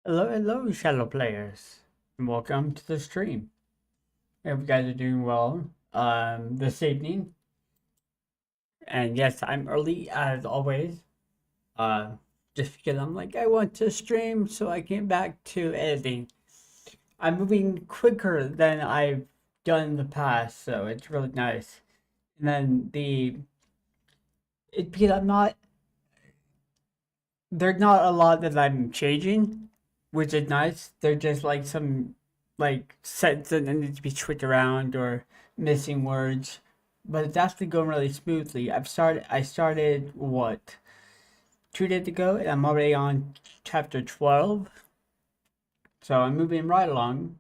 Hello, hello, Shadow players, and welcome to the stream. Hope you guys are doing well this evening. And yes, I'm early as always. Uh, just because I'm like I want to stream, so I came back to editing. I'm moving quicker than I've done in the past, so it's really nice. And then because I'm not there's not a lot that I'm changing, which is nice. They're just like some like sentences that need to be switched around or missing words. But it's actually going really smoothly. I started what, 2 days ago, and I'm already on chapter 12. So I'm moving right along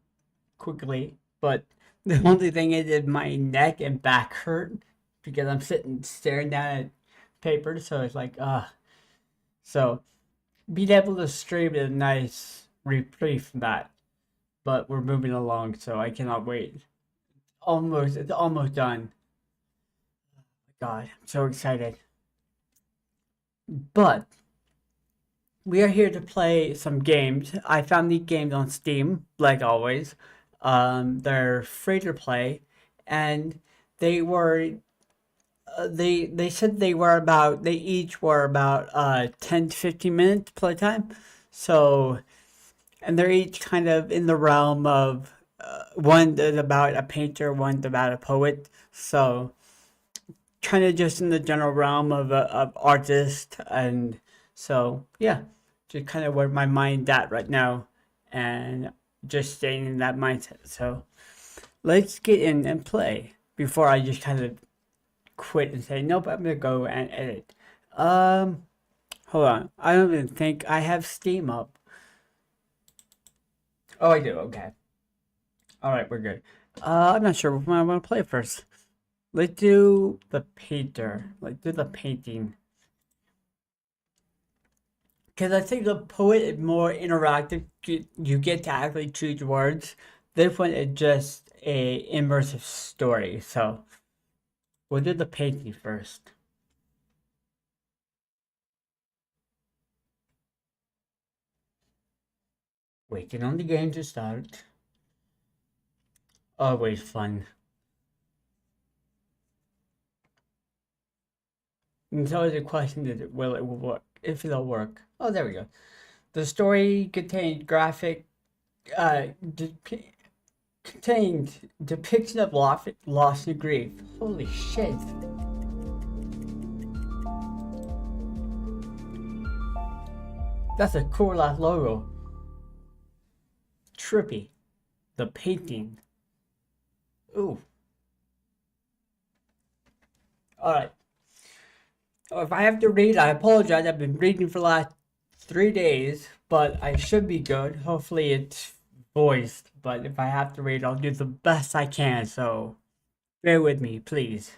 quickly. But the only thing is my neck and back hurt because I'm sitting staring down at paper, so it's like so being able to stream is a nice reprieve from that. But we're moving along, so I cannot wait. It's almost done. God, I'm so excited. But we are here to play some games. I found these games on Steam, like always. They're free to play, and they were they said they each were about 10 to 15 minutes playtime. So and they're each kind of in the realm of one is about a painter, one's about a poet. So kind of just in the general realm of artist, and so yeah, just kind of where my mind's at right now, and just staying in that mindset. So let's get in and play before I just kind of quit and say nope. I'm gonna go and edit. Um, Hold on. I don't even think I have Steam up. Oh, I do. Okay. All right, we're good. I'm not sure what I want to play first. Let's do the painter. Let's do the painting. Because I think the poet is more interactive. You get to actually choose words. This one is just a immersive story. So we'll do the painting first. Waiting on the game to start. Always fun. And so the question is, will it work? If it'll work. Oh, there we go. The story uh, de- contained depiction of loss and grief. Holy shit. That's a cool ass logo. Trippy. The painting. Ooh. Alright. If I have to read, I apologize. I've been reading for the last 3 days, but I should be good. Hopefully it's voiced, but if I have to read, I'll do the best I can, so bear with me, please.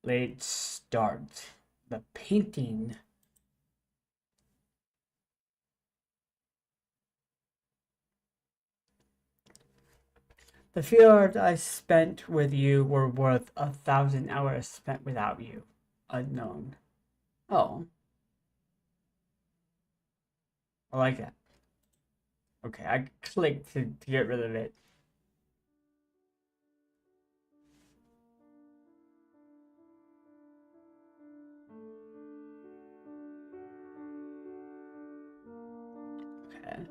Let's start. The painting. The few hours I spent with you were worth 1,000 hours spent without you. Unknown. Oh, I like that. Okay, I clicked to get rid of it. Okay.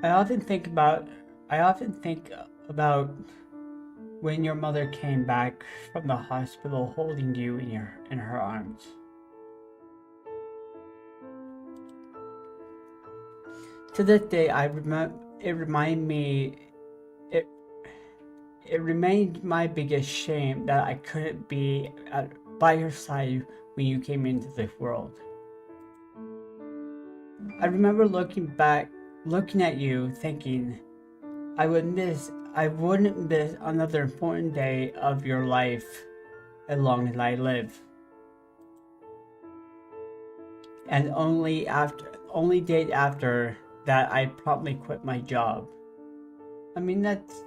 I often think about I often think about when your mother came back from the hospital holding you in her arms. To this day, I remember it remind me it it remained my biggest shame that I couldn't be by your side when you came into this world. I remember looking at you, thinking I wouldn't miss another important day of your life as long as I live. And only days after that, I promptly quit my job. I mean, that's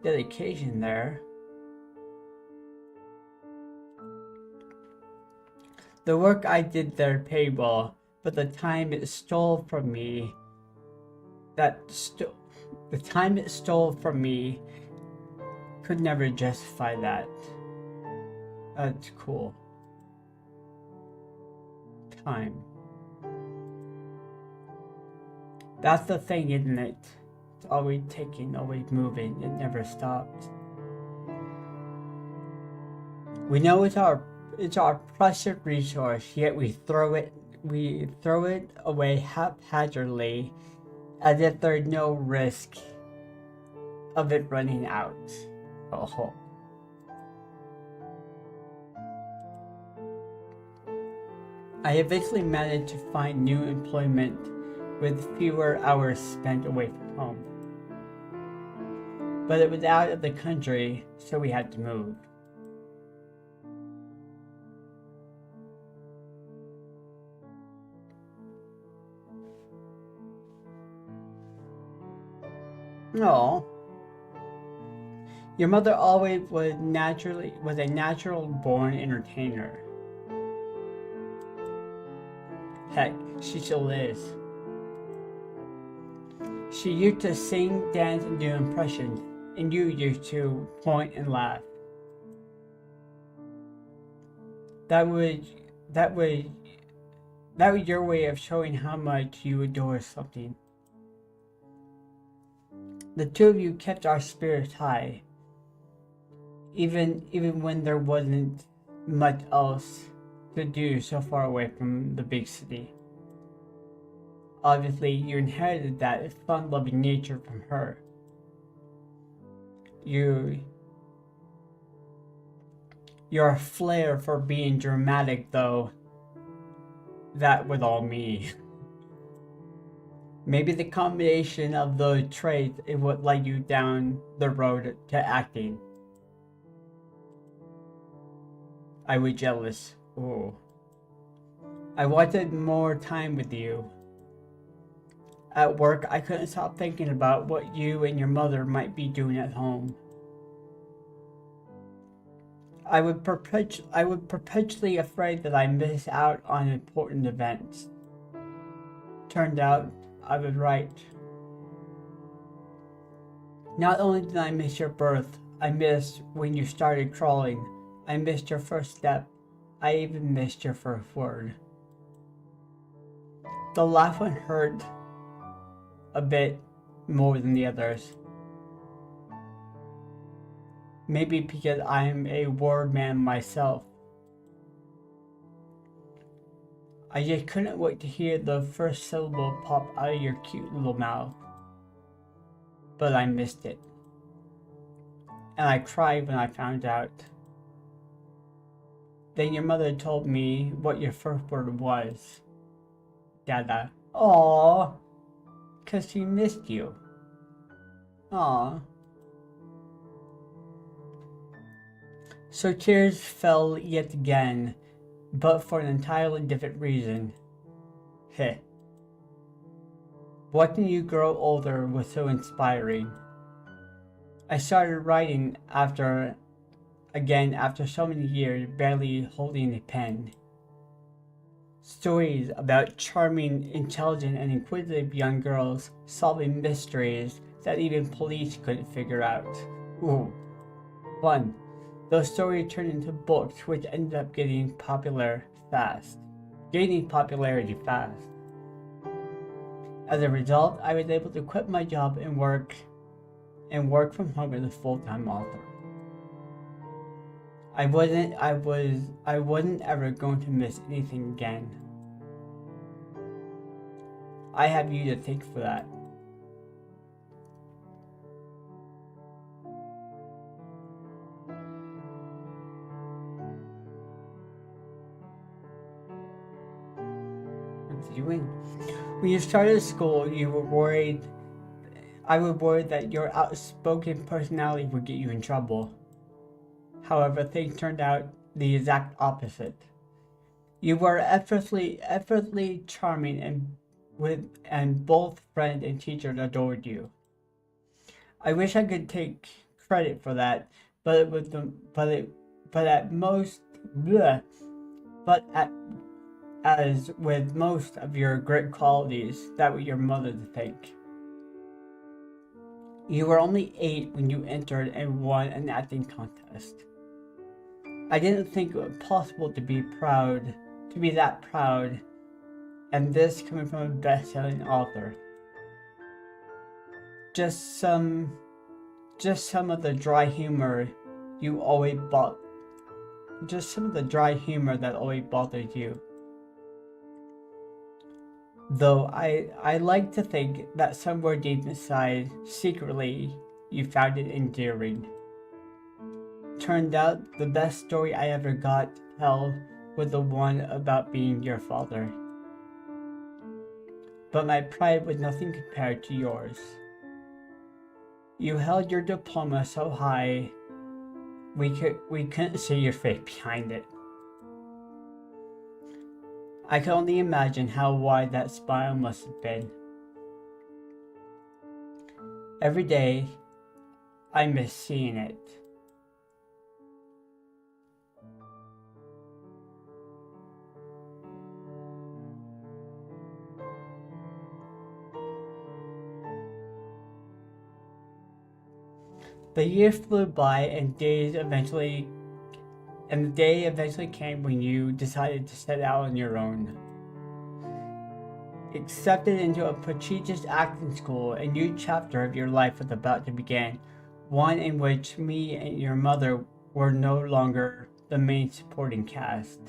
dedication there. The work I did there paid well, but the time it stole from me, the time it stole from me could never justify that. That's cool. Time. That's the thing, isn't it? It's always ticking, always moving. It never stops. We know it's our precious resource, yet we throw it away haphazardly, as if there's no risk of it running out. Oh. I eventually managed to find new employment with fewer hours spent away from home. But it was out of the country, so we had to move. No. Your mother always was a natural born entertainer. Heck, she still is. She used to sing, dance, and do impressions, and you used to point and laugh. That was your way of showing how much you adore something. The two of you kept our spirits high, even when there wasn't much else to do so far away from the big city. Obviously, you inherited that fun-loving nature from her. Your flair for being dramatic, though, that was all me. Maybe the combination of those traits is what led you down the road to acting. I was jealous. Ooh. I wanted more time with you. At work, I couldn't stop thinking about what you and your mother might be doing at home. I was perpetually afraid that I missed out on important events. Turned out, I was right. Not only did I miss your birth, I missed when you started crawling. I missed your first step. I even missed your first word. The last one hurt a bit more than the others. Maybe because I'm a word man myself. I just couldn't wait to hear the first syllable pop out of your cute little mouth. But I missed it. And I cried when I found out. Then your mother told me what your first word was. Dada. Aww. 'Cause she missed you. Aww. So tears fell yet again, but for an entirely different reason. Heh. Watching you grow older was so inspiring. I started writing after so many years barely holding a pen. Stories about charming, intelligent, and inquisitive young girls solving mysteries that even police couldn't figure out. Ooh, fun. Those stories turned into books which ended up gaining popularity fast. As a result, I was able to quit my job and work from home as a full-time author. I wasn't ever going to miss anything again. I have you to thank for that. When you started school, I was worried that your outspoken personality would get you in trouble. However, things turned out the exact opposite. You were effortlessly charming, and both friends and teachers adored you. I wish I could take credit for that, but at most, bleh, But as with most of your great qualities, that was your mother to think. You were only 8 when you entered and won an acting contest. I didn't think it was possible to be that proud, and this coming from a best-selling author. Just some of the dry humor you always bought. Just some of the dry humor that always bothered you. Though I like to think that somewhere deep inside, secretly, you found it endearing. Turned out the best story I ever got to tell was the one about being your father. But my pride was nothing compared to yours. You held your diploma so high, we couldn't see your face behind it. I can only imagine how wide that smile must have been. Every day, I miss seeing it. The years flew by and the day eventually came when you decided to set out on your own. Accepted into a prestigious acting school, a new chapter of your life was about to begin, one in which me and your mother were no longer the main supporting cast.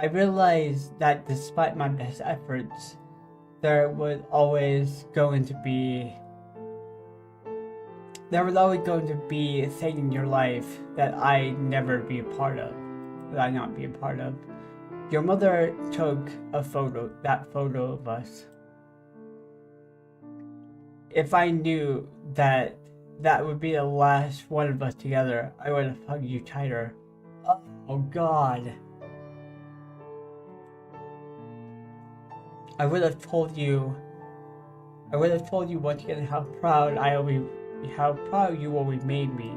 I realized that despite my best efforts, there was always going to be a thing in your life that I not be a part of. Your mother took that photo of us. If I knew that would be the last one of us together, I would have hugged you tighter. Oh God. I would have told you once again how proud you always made me.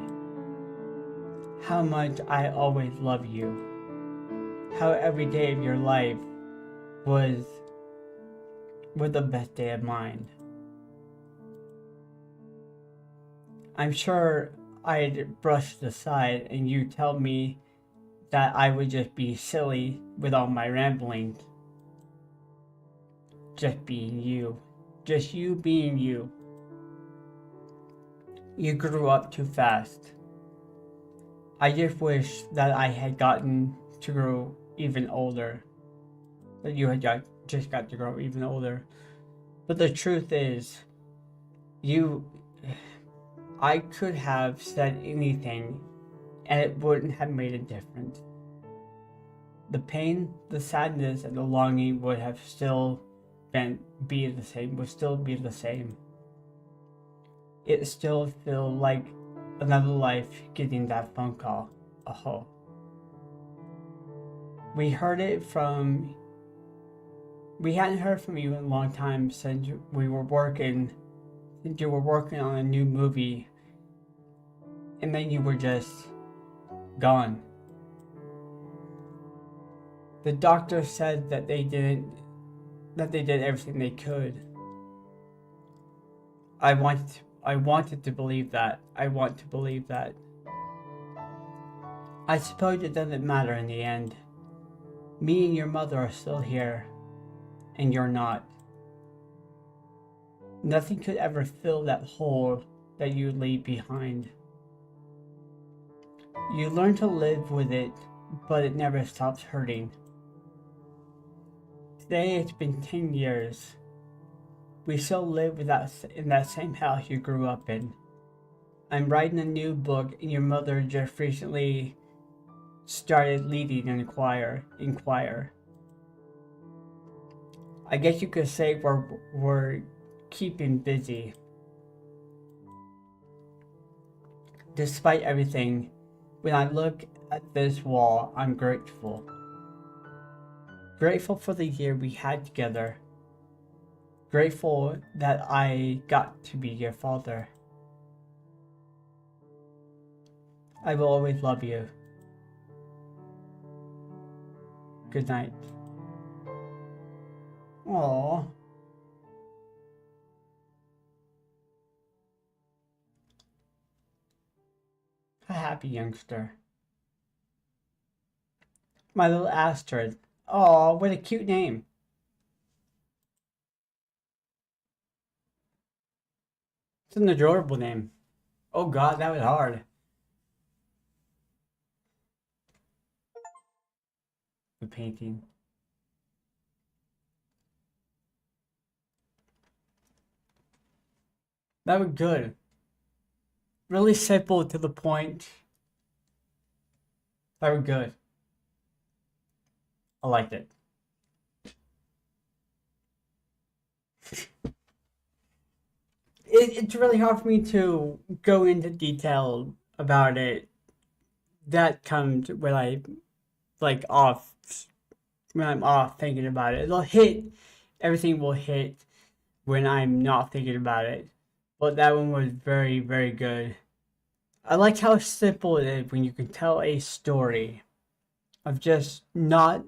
How much I always love you. How every day of your life was the best day of mine. I'm sure I'd brushed aside and you tell me that I would just be silly with all my ramblings. Just being you. Just you being you. You grew up too fast. I just wish that I had gotten to grow even older. That you had just got to grow even older. But the truth is, I could have said anything and it wouldn't have made a difference. The pain, the sadness, and the longing would have still be the same. It still feel like another life getting that phone call. Oh. We hadn't heard from you in a long time since you were working on a new movie, and then you were just gone. The doctor said that they did everything they could. I wanted to believe that. I want to believe that. I suppose it doesn't matter in the end. Me and your mother are still here, and you're not. Nothing could ever fill that hole that you leave behind. You learn to live with it, but it never stops hurting. Today it's been 10 years. We still live in that same house you grew up in. I'm writing a new book, and your mother just recently started leading in choir. I guess you could say we're keeping busy. Despite everything, when I look at this wall, I'm grateful. Grateful for the year we had together. Grateful that I got to be your father. I will always love you. Good night. Aww. A happy youngster. My little Astrid. Aw, what a cute name. It's an adorable name. Oh god, that was hard. The painting. That was good. Really simple to the point. That was good. I liked it. It's really hard for me to go into detail about it. That comes when I like off when I'm off thinking about it. It'll hit. Everything will hit when I'm not thinking about it. But that one was very, very good. I like how simple it is when you can tell a story of just not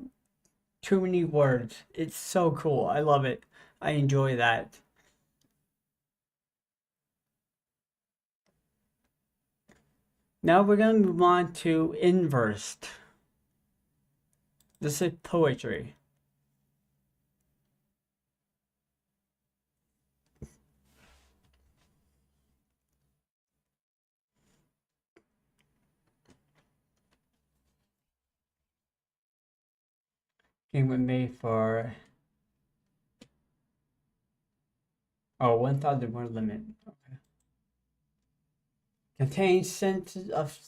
too many words. It's so cool. I love it. I enjoy that. Now we're going to move on to inversed. This is poetry. Game was made for 1,000 word limit. Okay. Contains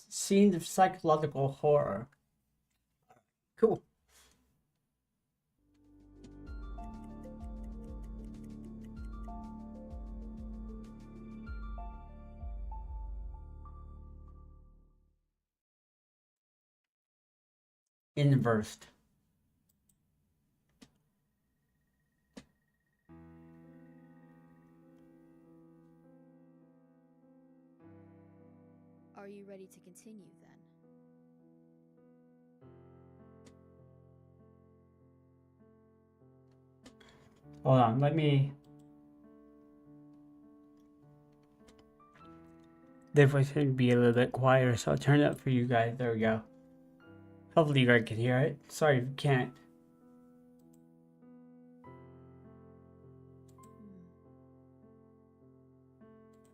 scenes of psychological horror. Cool. Inversed. Are you ready to continue then? Hold on, let me. The voice should be a little bit quieter, so I'll turn it up for you guys. There we go. Hopefully you guys can hear it. Sorry if you can't.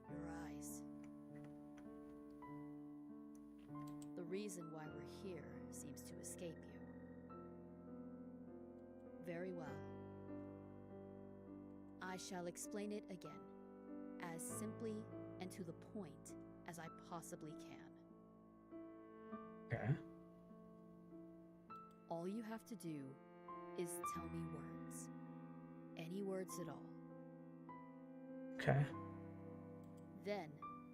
Your eyes. The reason why we're here seems to escape you. Very well. I shall explain it again, as simply and to the point as I possibly can. Okay. All you have to do is tell me words. Any words at all. Okay. Then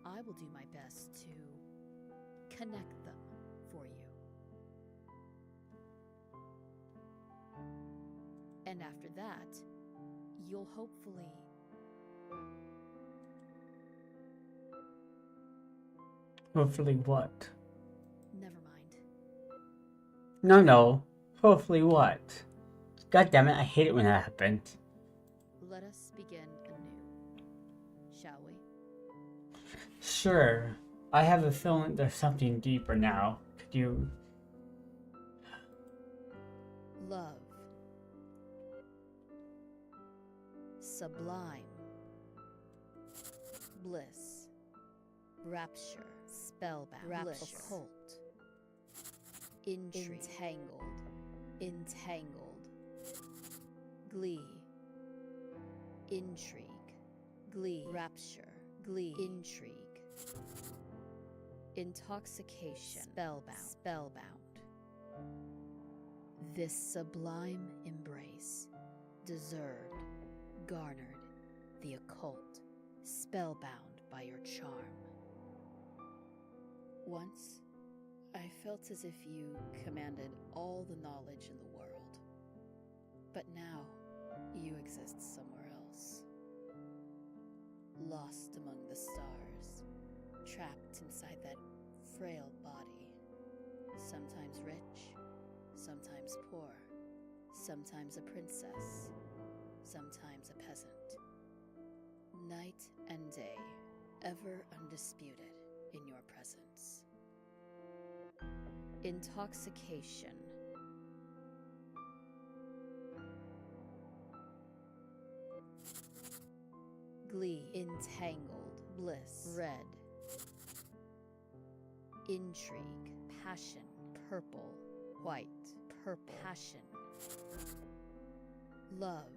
I will do my best to connect them for you. And after that, you'll hopefully... Hopefully what? Never mind. No. Hopefully what? God damn it, I hate it when that happens. Let us begin anew, shall we? Sure. I have a feeling there's something deeper now. Could you... Love. Sublime. Bliss. Rapture. Spellbound. Bliss. Occult. Intrigue. Entangled. Glee. Intrigue. Glee. Rapture. Glee. Intrigue. Intoxication. Spellbound. This sublime embrace deserved, garnered the occult, spellbound by your charm. Once, I felt as if you commanded all the knowledge in the world. But now, you exist somewhere else. Lost among the stars, trapped inside that frail body. Sometimes rich, sometimes poor. sometimes a princess, sometimes a peasant. Night and day, ever undisputed in your presence. Intoxication. Glee, entangled, bliss, red. Intrigue, passion, purple, white, purple, passion. Love,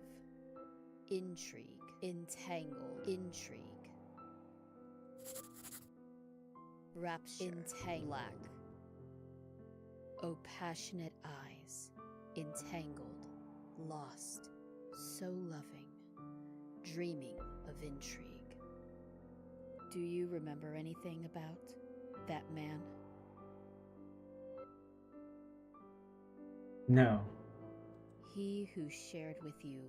intrigue, entangled, intrigue. Rapture, entangled, black. Oh, passionate eyes, entangled, lost, so loving, dreaming of intrigue. Do you remember anything about that man? No. He who shared with you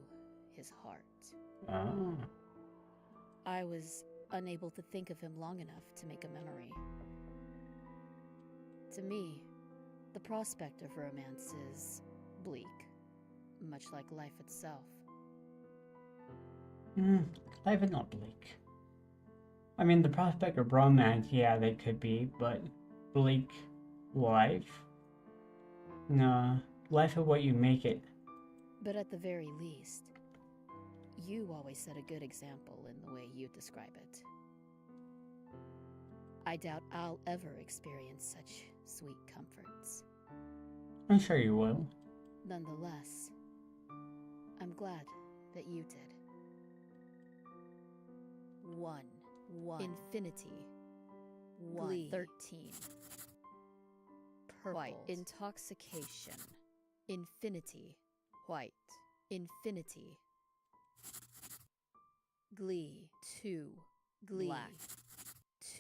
his heart. Oh. I was unable to think of him long enough to make a memory. To me, the prospect of romance is bleak, much like life itself. Life is not bleak. I mean, the prospect of romance, yeah, they could be, but bleak life? No, life is what you make it. But at the very least, you always set a good example in the way you describe it. I doubt I'll ever experience such sweet comforts. I'm sure you will. Nonetheless, I'm glad that you did. One. Infinity. 1. 13. Purple. White. Intoxication. Infinity. White. Infinity. Glee. 2. Glee. Black.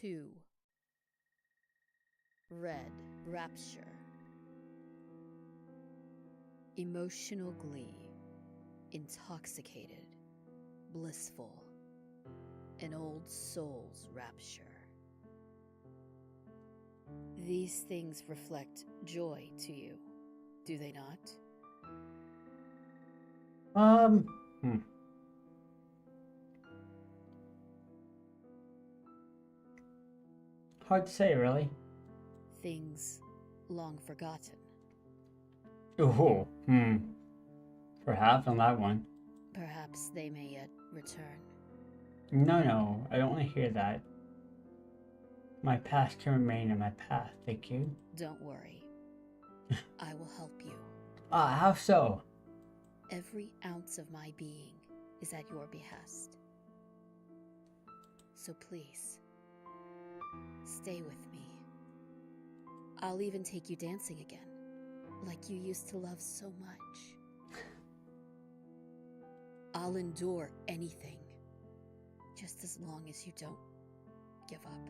2. Red. Rapture. Emotional glee. Intoxicated. Blissful. An old soul's rapture. These things reflect joy to you, do they not? Hard to say, really. Things long forgotten. Ooh, Perhaps on that one. Perhaps they may yet return. No, I don't want to hear that. My past can remain in my past, thank you. Don't worry. I will help you. How so? Every ounce of my being is at your behest. So please, stay with me. I'll even take you dancing again, like you used to love so much. I'll endure anything, just as long as you don't give up.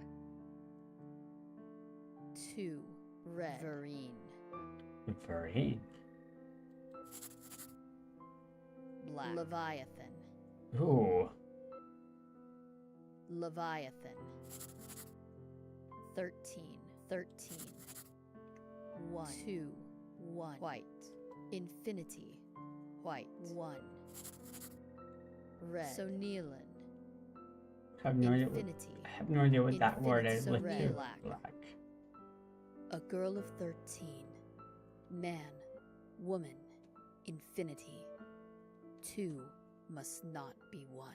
2. Red. Vereen. Vereen? Black. Leviathan. Ooh. Leviathan. 13. 1. 2. 1. White. Infinity. White. 1. Red. So Neelan. I have no idea what that word is. So with red. two. Black. A girl of 13. Man. Woman. Infinity. 2 must not be 1.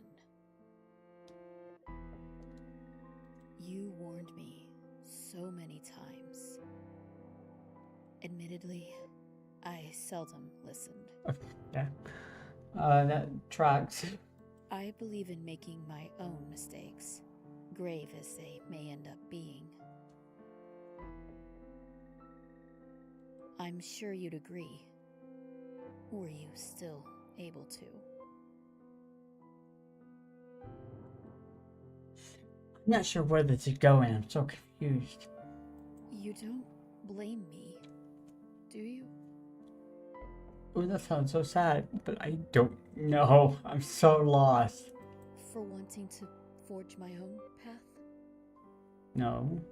You warned me so many times. Admittedly, I seldom listened. Yeah. That tracks. I believe in making my own mistakes, grave as they may end up being. I'm sure you'd agree. Were you still able to? I'm not sure where this is going. I'm so confused. You don't blame me, do you? Oh, that sounds so sad, but I don't know. I'm so lost. For wanting to forge my own path? No.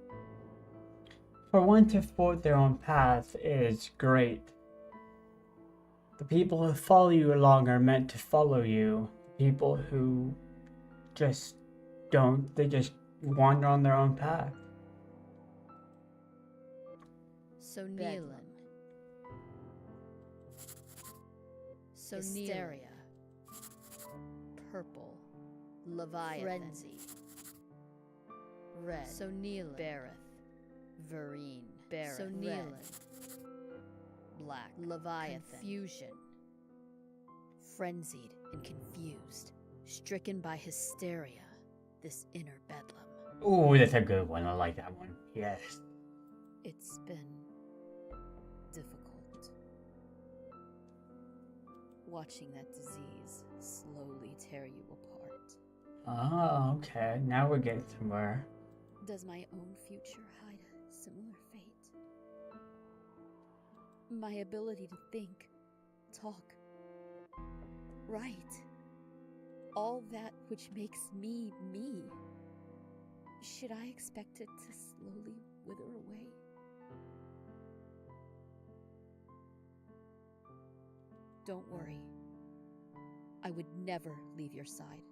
For one to forge their own path is great. The people who follow you along are meant to follow you. People who just don't, they just wander on their own path. So Nealon. So Hysteria. Purple. Leviathan. Frenzy. Red. So Nealon. Bareth. Vereen. Bareth. So Nealon. Black. Leviathan. Confusion. Frenzied and confused. Stricken by hysteria. This inner bedlam. Ooh, that's a good one. I like that one. Yes. It's been difficult. Watching that disease slowly tear you apart. Oh, okay. Now we're getting somewhere. Does my own future hide a similar fate? My ability to think, talk, write, all that which makes me me. Should I expect it to slowly wither away? Don't worry. I would never leave your side.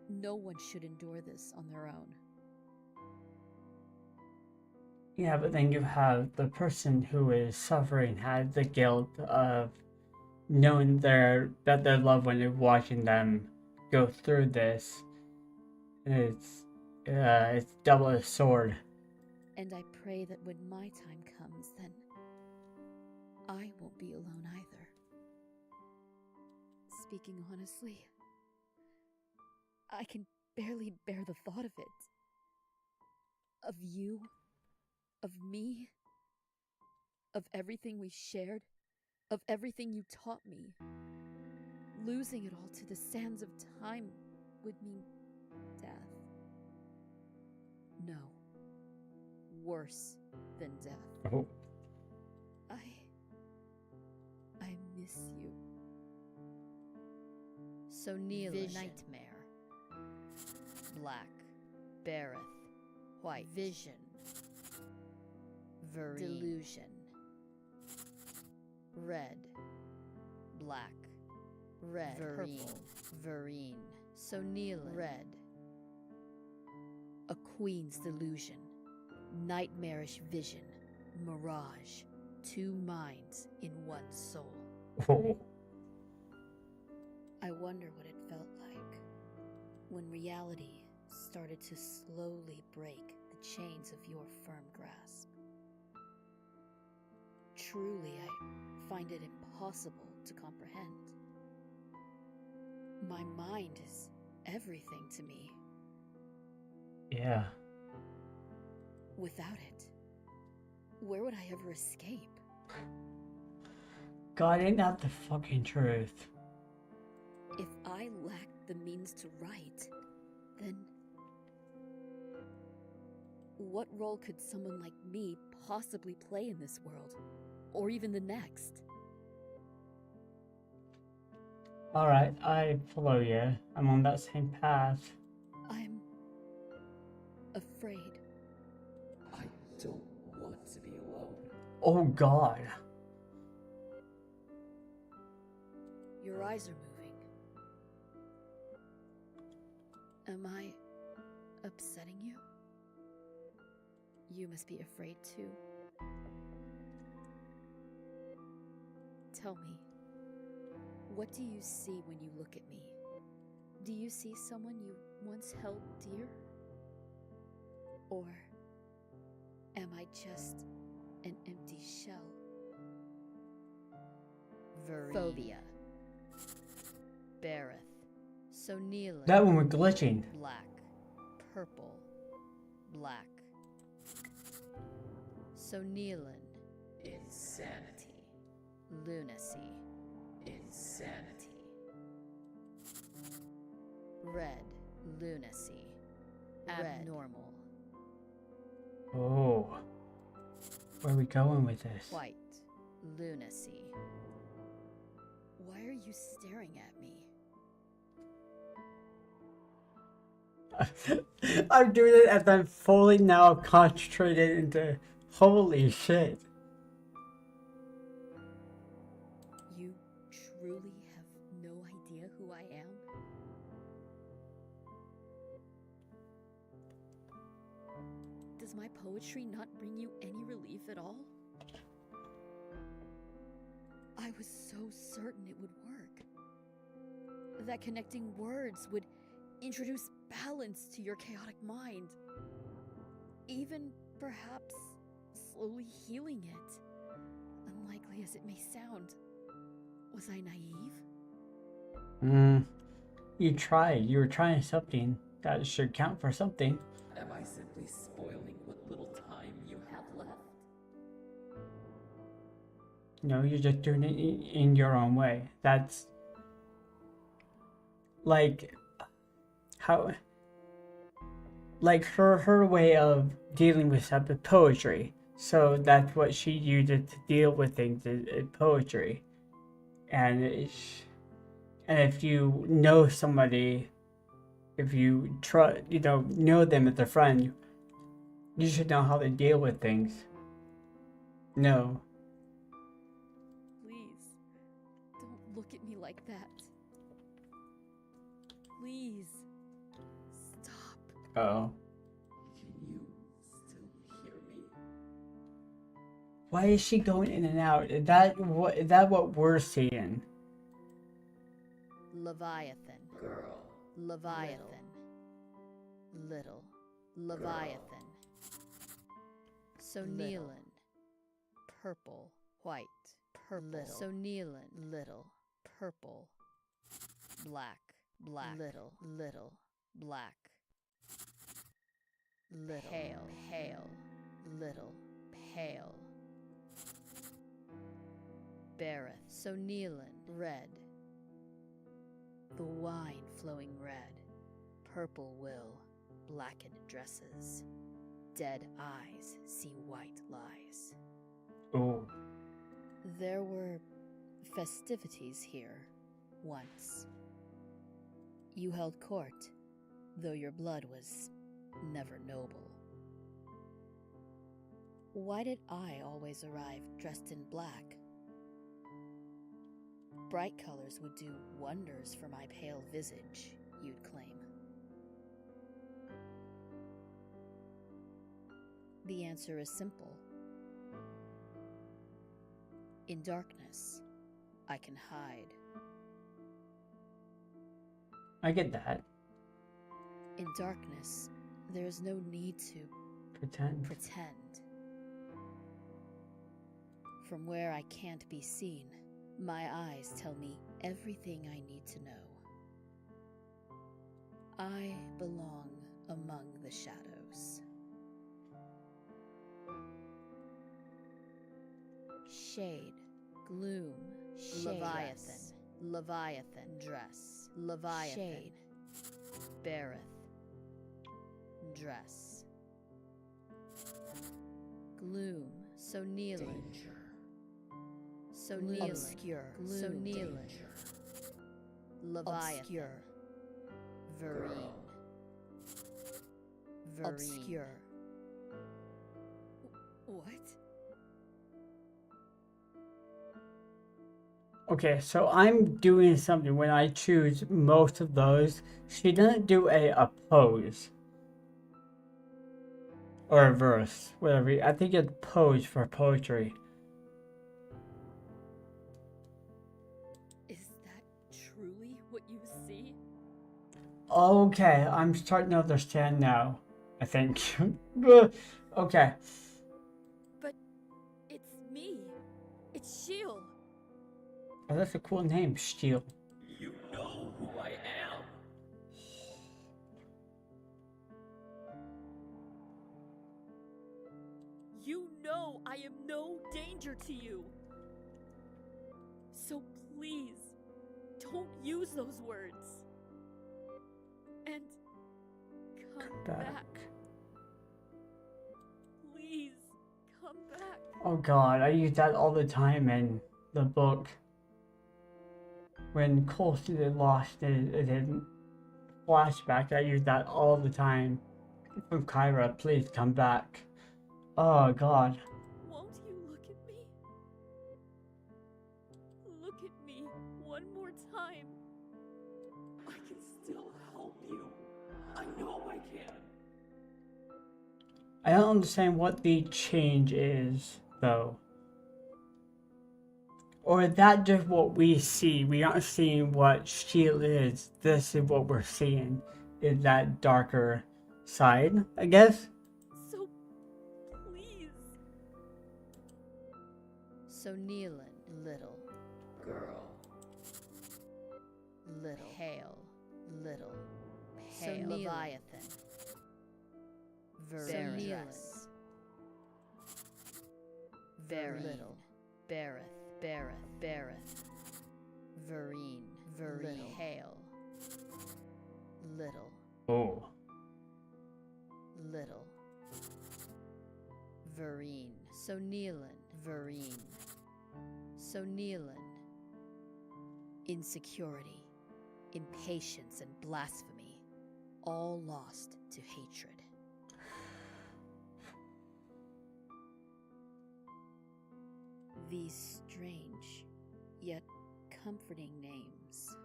No one should endure this on their own. Yeah, but then you have the person who is suffering has the guilt of knowing that their loved one is watching them go through this. It's double-edged sword. And I pray that when my time comes, then I won't be alone either. Speaking honestly, I can barely bear the thought of it. Of you, of me, of everything we shared, of everything you taught me. Losing it all to the sands of time would mean death. No, worse than death. Oh. I miss you. So Nealon. Nightmare. Black. Bareth. White. Vision. Vereen. Delusion. Red. Black. Red. Vereen. Purple. Vereen. So Nealon. Red. A queen's delusion. Nightmarish vision. Mirage. Two minds in one soul. Oh. I wonder what it felt like when reality started to slowly break the chains of your firm grasp. Truly, I find it impossible to comprehend. My mind is everything to me. Yeah. Without it, where would I ever escape? God, ain't that the fucking truth? If I lacked the means to write, then what role could someone like me possibly play in this world? Or even the next? Alright, I follow you. I'm on that same path. I'm afraid. I don't want to be alone. Oh God. Your eyes are moving. Am I upsetting you? You must be afraid too. Tell me, what do you see when you look at me? Do you see someone you once held dear? Or am I just an empty shell? Vereen. Phobia. Bareth. So Nealon. That one was glitching. Black. Purple. Black. So Nealon. Insanity. Lunacy. Insanity. Red. Lunacy. Abnormal. Oh. Where are we going with this? White. Lunacy. Why are you staring at me? I'm doing it as I'm fully now concentrated into holy shit. am? Does my poetry not bring you any relief at all? I was so certain it would work. That connecting words would introduce balance to your chaotic mind. Even, perhaps, slowly healing it. Unlikely as it may sound. Was I naive? You tried. You were trying something. That should count for something. Am I simply spoiling what little time you have left? No, you're just doing it in your own way. That's like how, like her way of dealing with stuff is poetry. So that's what she uses to deal with things is poetry. And if you know somebody, if you try, know them as a friend, you should know how to deal with things. No. Please, don't look at me like that. Please, stop. Oh. Can you still hear me? Why is she going in and out? Is that what we're seeing? Leviathan. Girl. Leviathan. Little. Leviathan. So Nealon. Purple. White. Purple. So Nealon. Little. Purple. Black. Black. Little. Black. Little. Pale. Little. Pale. Beareth. So Nealon. Red. The wine flowing red. Purple will blacken dresses. Dead eyes see white lies. Oh. There were festivities here once. You held court, though your blood was never noble. Why did I always arrive dressed in black? Bright colors would do wonders for my pale visage, you'd claim. The answer is simple. In darkness, I can hide. I get that. In darkness, there is no need to Pretend. From where I can't be seen, my eyes tell me everything I need to know. I belong among the shadows. Shade, gloom, Leviathan, dress, shade, beareth, dress, gloom, so Nealon, obscure, so Nealon, Leviathan, obscure, Vereen, obscure. What? Okay, so I'm doing something when I choose most of those. She doesn't do a pose. Or a verse, whatever. I think it's pose for poetry. Is that truly what you see? Okay, I'm starting to understand now, I think. Okay. But it's me. It's Sheol. Oh, that's a cool name, Steel. You know who I am. You know I am no danger to you. So please, don't use those words. And come back. Please, come back. Oh god, I use that all the time in the book. When Cole Student lost it in flashback, I use that all the time. From Kyra, please come back. Oh god. Won't you look at me? Look at me one more time. I know I can. I don't understand what the change is, though. Or is that just what we see? We aren't seeing what Shield is. This is what we're seeing. Is that darker side, I guess? So, please. So Nealon, little. Girl. Little. Pale. Little. Pale. Leviathan. Verus. Very little. Bereth. Vereen. Hale. Little. Oh. Little. Vereen. So Nealon. Vereen. So Nealon. Insecurity, impatience, and blasphemy, all lost to hatred. These strange, yet comforting names.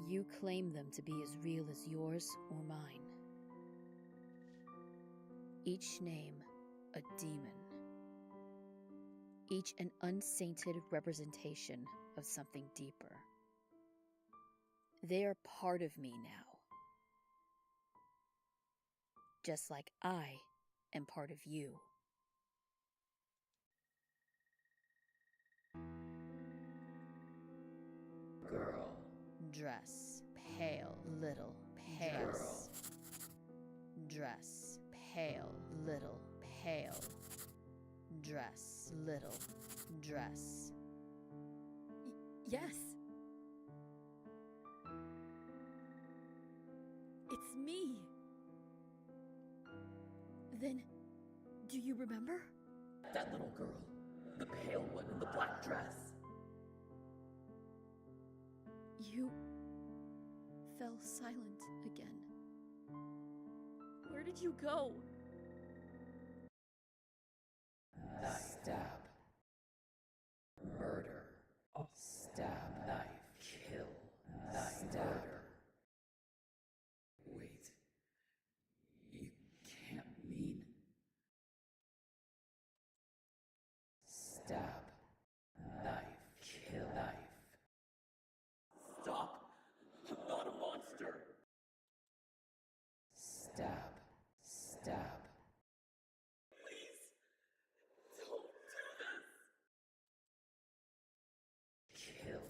You claim them to be as real as yours or mine. Each name a demon. Each an unsainted representation of something deeper. They are part of me now. Just like I am part of you. Girl. Dress, pale, little, pale. Girl. Dress, pale, little, pale. Dress, little, dress. Yes. It's me. Then, do you remember? That little girl. The pale one in the black dress. You fell silent again. Where did you go? Stab. Murder. Stab. Knife. Kill. Murder. Wait. You can't mean. Stab. Knife. Kill. Stop. I'm not a monster. Stab. Please. Don't do this. Kill.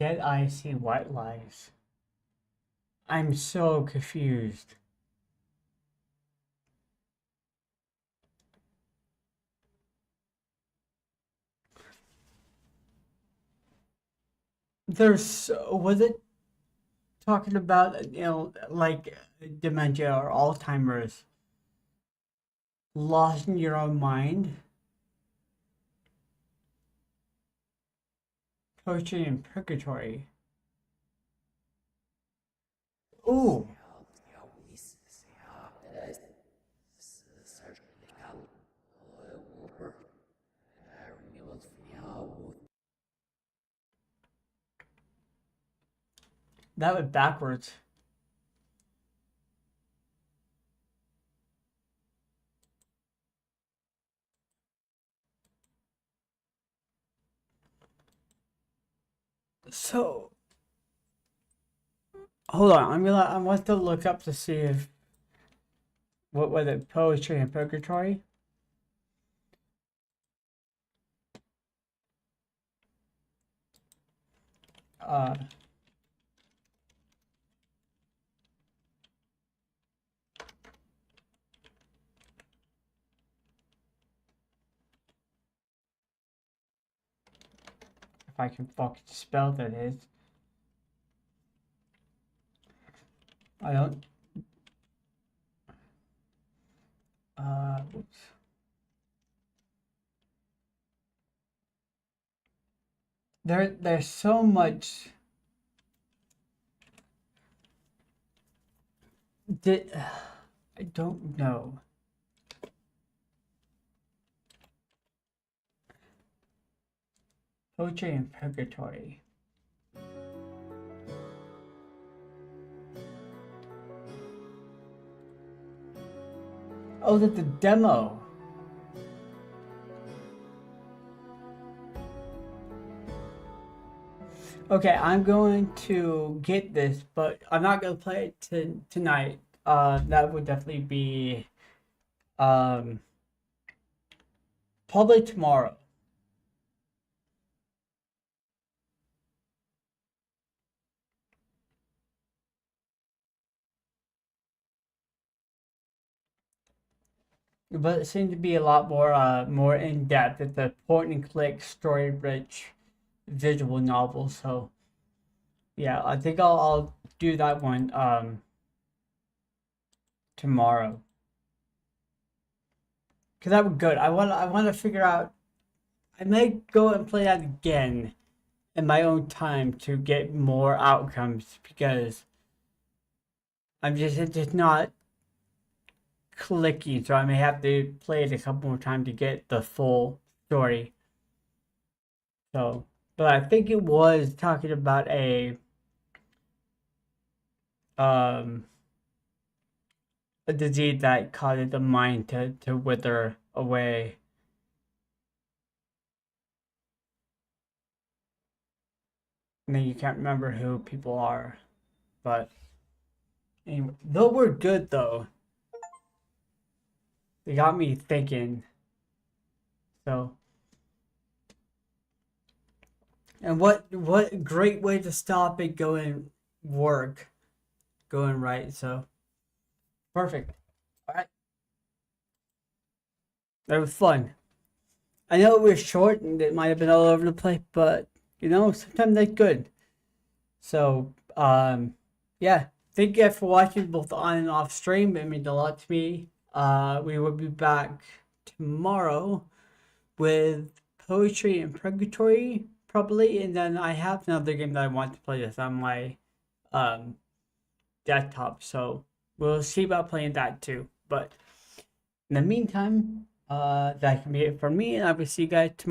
Dead eyes see white lies. I'm so confused. Was it talking about, like dementia or Alzheimer's? Lost in your own mind? Poetry in purgatory. Ooh. That went backwards. So, hold on. I want to look up to see if what was it, poetry in purgatory? Uh, if I can fucking spell that is. I don't. Oops. there's so much. I don't know. Poetry and Purgatory. Oh, that's a demo. Okay, I'm going to get this, but I'm not gonna play it tonight. That would definitely be um probably tomorrow. But it seemed to be a lot more in depth. It's a point and click, story rich visual novel. So yeah, I think I'll do that one tomorrow. Cause that was good. I want to figure out. I may go and play that again in my own time to get more outcomes because it's just not clicking. So I may have to play it a couple more times to get the full story. So, but I think it was talking about um a disease that causes the mind to wither away. And then you can't remember who people are. But anyway, though we're good though. They got me thinking. So and what great way to stop it going right. So perfect. All right. That was fun. I know it was short and it might have been all over the place, but sometimes that's good. So, yeah, thank you guys for watching both on and off stream. It means a lot to me. We will be back tomorrow with Poetry and Purgatory, probably, and then I have another game that I want to play this on my desktop. So we'll see about playing that too. But in the meantime, that can be it for me, and I will see you guys tomorrow.